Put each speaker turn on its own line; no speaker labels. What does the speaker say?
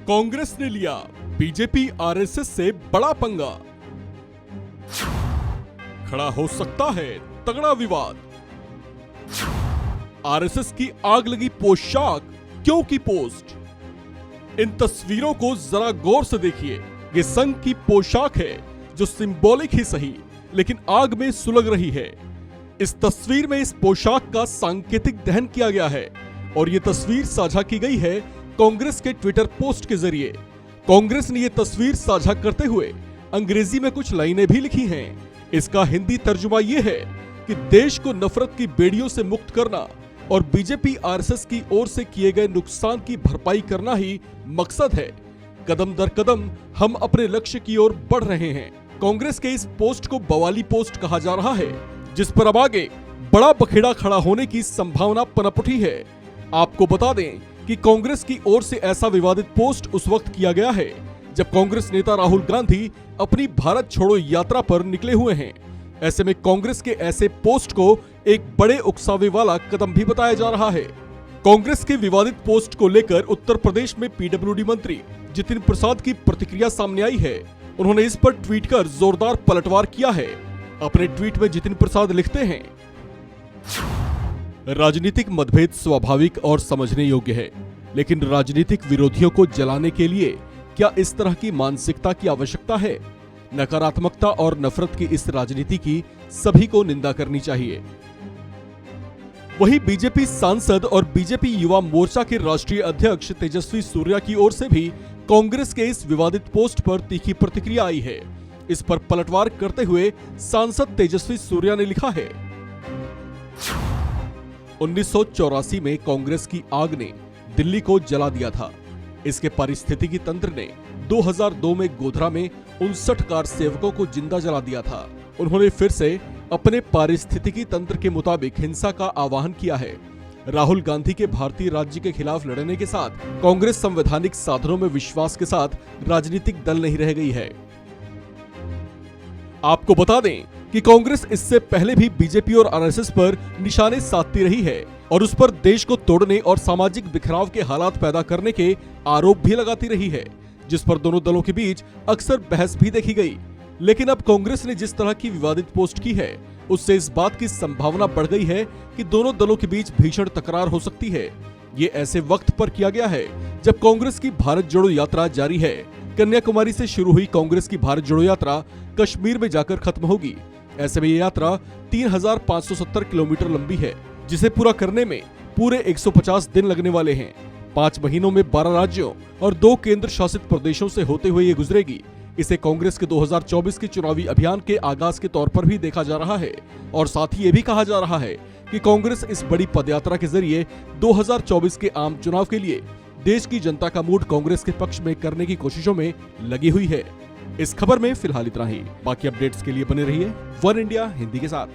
कांग्रेस ने लिया BJP RSS से बड़ा पंगा, खड़ा हो सकता है तगड़ा विवाद। आरएसएस की आग लगी पोशाक, क्यों की पोस्ट। इन तस्वीरों को जरा गौर से देखिए। ये संघ की पोशाक है जो सिंबॉलिक ही सही लेकिन आग में सुलग रही है। इस तस्वीर में इस पोशाक का सांकेतिक दहन किया गया है और ये तस्वीर साझा की गई है कांग्रेस के ट्विटर पोस्ट के जरिए। कांग्रेस ने ये तस्वीर साझा करते हुए अंग्रेजी में कुछ लाइनें भी लिखी हैं। इसका हिंदी तर्जुमा ये है कि देश को नफरत की बेड़ियों से मुक्त करना और बीजेपी आरएसएस की ओर से किए गए नुकसान की भरपाई करना ही मकसद है। कदम दर कदम हम अपने लक्ष्य की ओर बढ़ रहे हैं। कांग्रेस के इस पोस्ट को बवाली पोस्ट कहा जा रहा है, जिस पर अब आगे बड़ा बखेड़ा खड़ा होने की संभावना पनप उठी है। आपको बता दें कि कांग्रेस की ओर से ऐसा विवादित पोस्ट उस वक्त किया गया है जब कांग्रेस नेता राहुल गांधी अपनी भारत छोड़ो यात्रा पर निकले हुए हैं। ऐसे में कांग्रेस के ऐसे पोस्ट को एक बड़े उकसावे वाला कदम भी बताया जा रहा है। कांग्रेस के विवादित पोस्ट को लेकर उत्तर प्रदेश में पीडब्ल्यूडी मंत्री जितिन प्रसाद की प्रतिक्रिया सामने आई है। उन्होंने इस पर ट्वीट कर जोरदार पलटवार किया है। अपने ट्वीट में जितिन प्रसाद लिखते हैं, राजनीतिक मतभेद स्वाभाविक और समझने योग्य है, लेकिन राजनीतिक विरोधियों को जलाने के लिए क्या इस तरह की मानसिकता की आवश्यकता है। नकारात्मकता और नफरत की इस राजनीति की सभी को निंदा करनी चाहिए। वहीं बीजेपी सांसद और बीजेपी युवा मोर्चा के राष्ट्रीय अध्यक्ष तेजस्वी सूर्या की ओर से भी कांग्रेस के इस विवादित पोस्ट पर तीखी प्रतिक्रिया आई है। इस पर पलटवार करते हुए सांसद तेजस्वी सूर्या ने लिखा है, 1984 में कांग्रेस की आग ने दिल्ली को जला दिया था। इसके पारिस्थितिकी तंत्र ने 2002 में गोधरा में 59 कार सेवकों को जिंदा जला दिया था। उन्होंने फिर से अपने पारिस्थितिकी तंत्र के मुताबिक हिंसा का आह्वान किया है। राहुल गांधी के भारतीय राज्य के खिलाफ लड़ने के साथ कांग्रेस संवैधानिक साधनों में विश्वास के साथ राजनीतिक दल नहीं रह गई है। आपको बता दें कि कांग्रेस इससे पहले भी बीजेपी और आरएसएस पर निशाने साधती रही है और उस पर देश को तोड़ने और सामाजिक बिखराव के हालात पैदा करने के आरोप भी लगाती रही है, जिस पर दोनों दलों के बीच अक्सर बहस भी देखी गई। लेकिन अब कांग्रेस ने जिस तरह की विवादित पोस्ट की है, उससे इस बात की संभावना बढ़ गई है कि दोनों दलों के बीच भीषण तकरार हो सकती है। ये ऐसे वक्त पर किया गया है जब कांग्रेस की भारत जोड़ो यात्रा जारी है। कन्याकुमारी से शुरू हुई कांग्रेस की भारत जोड़ो यात्रा कश्मीर में जाकर खत्म होगी। ऐसे में ये यात्रा 3570 किलोमीटर लंबी है, जिसे पूरा करने में पूरे 150 दिन लगने वाले हैं। 5 महीनों में 12 राज्यों और 2 केंद्र शासित प्रदेशों से होते हुए ये गुजरेगी। इसे कांग्रेस के 2024 के चुनावी अभियान के आगाज के तौर पर भी देखा जा रहा है और साथ ही ये भी कहा जा रहा है कि कांग्रेस इस बड़ी पदयात्रा के जरिए 2024 के आम चुनाव के लिए देश की जनता का मूड कांग्रेस के पक्ष में करने की कोशिशों में लगी हुई है। इस खबर में फिलहाल इतना ही। बाकी अपडेट्स के लिए बने रहिए वन इंडिया हिंदी के साथ।